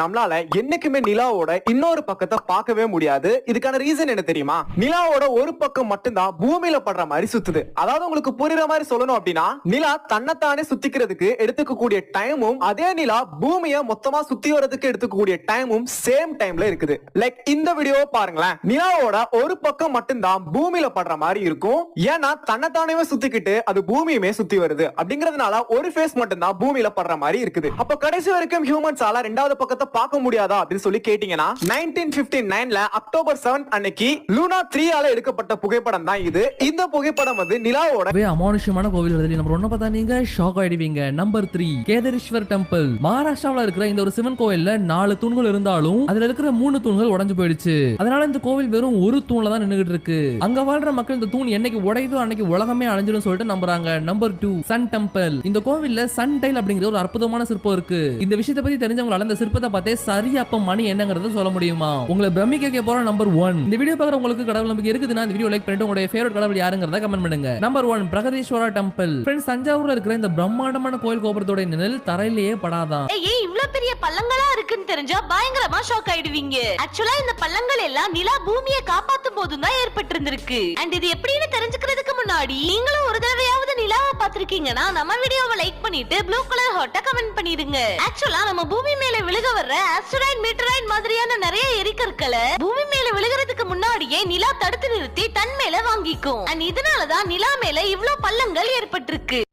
நம்மளால என்னைக்குமே நிலாவோட இன்னொரு பக்கத்தை பார்க்கவே முடியாது. இதுக்கான ரீசன் என்ன தெரியுமா? நிலாவோட ஒரு பக்கம் மட்டும்தான் பூமியில படுற மாதிரி சுத்துது. அதாவது உங்களுக்கு புரியுற மாதிரி சொல்லணும் அப்படின்னா, நிலா தன்னைத்தானே சுத்திக்கிறதுக்கு எடுத்துக்கக்கூடிய டைமும் அதே நிலா பூமியை மொத்தமா சுத்தி வரதுக்கு எடுத்துக்கக்கூடிய டைமும் சேம் டைம்ல இருக்குது. லைக் இந்த வீடியோ பாருங்களேன். நிலாவோட ஒரு பக்கம் மட்டும்தான் பூமியில படுற மாதிரி இருக்கும். ஏன்னா தன்னைத்தானே சுத்திக்கிட்டு அது பூமியுமே சுத்தி வருது அப்படிங்கறதுனால ஒரு ஃபேஸ் மட்டும்தான் பூமியில படுற மாதிரி இருக்குது. அப்ப கடைசி வரைக்கும் ஹியூமன்ஸால ரெண்டாவது பக்கத்தை பார்க்க முடியாதா அப்படின்னு சொல்லி கேட்டீங்கன்னா, 1959ல அக்டோபர் 7 அன்னைக்கு லூனா 3 ஆல எடுக்கப்பட்ட புகைப்படம் தான் இது. இந்த புகைப்படம் வந்து நிலாவோட அமானுஷ்யமான கோவில் வருது. நம்பர் 1 பார்த்தா நீங்க ஷாக் ஆயிடுவீங்க. Number 3 Kedareshwar temple. மகாராஷ்டிராவில் இருக்கிற இந்த ஒரு சிவன் கோயில்ல 4 தூண்கள் இருந்தாலும் அதுல இருக்கிற 3 தூண்கள் உடைஞ்சு போயிடுச்சு. அதனால இந்த கோவில் வெறும் ஒரு தூண்ல தான் நின்னுகிட்டு இருக்கு. அங்க வாழ்ற மக்கள் இந்த தூண் என்னைக்கு உடையுதோ அன்னைக்கு உலகமே அழிஞ்சிடும் சொல்லிட்டு நம்புறாங்க. Number 2 sun temple. இந்த கோவில்ல சன் டைல் அப்படிங்கிற ஒரு அற்புதமான சிற்பம் இருக்கு. இந்த விஷயத்தை பத்தி தெரிஞ்சவங்களால இந்த சிற்பத்தை பார்த்தே சரியா அப்ப மணி என்னங்கறத சொல்ல முடியுமா? உங்களை பிரமிக்க போற நம்பர் 1. இந்த வீடியோ பார்க்குற உங்களுக்கு கடவுள் நம்பிக்கை இருக்குதுன்னா இந்த வீடியோ லைக் பண்ணிட்டு உங்களுடைய ஃபேவரட் கடவுள் யாருங்கறத கமெண்ட் பண்ணுங்க. Number 1 Brihadeeswara temple. ஃப்ரெண்ட்ஸ், தஞ்சாவூர்ல இருக்கிற இந்த பிரம்மாண்டமான கோயில் கோபுரத்தோட நிழல் தரையிலேயே படாதான். ஏய், இவ்ளோ பெரிய பள்ளங்களா இருக்குன்னு தெரிஞ்சா பயங்கரமா ஷாக் ஆயிடுவீங்க. ஆக்சுவலா இந்த பள்ளங்கள் எல்லாம் நிலா பூமியை காப்பாத்தும் போது தான் ஏற்பட்டிருந்திருக்கு. அண்ட் இது எப்படின்னு தெரிஞ்சுக்கிறதுக்கு முன்னாடி நீங்களும் ஒரு தடவையாவது நிலாவை பார்த்திருக்கீங்கன்னா நம்ம வீடியோவை லைக் பண்ணிட்டு ப்ளூ கலர் ஹார்ட்ட கமெண்ட் பண்ணிடுங்க. ஆக்சுவலா நம்ம பூமி மேல விழுக வர்ற ஆஸ்ட்ராய்டு மீட்டராய்டு மாதிரியான நிறைய எரிக்கற்களை பூமி மேல விழுகிறதுக்கு முன்னாடியே நிலா தடுத்து நிறுத்தி தன் மேல வாங்கிக்கும். அண்ட் இதனாலதான் நிலா மேல இவ்ளோ பள்ளங்கள் ஏற்பட்டிருக்கு.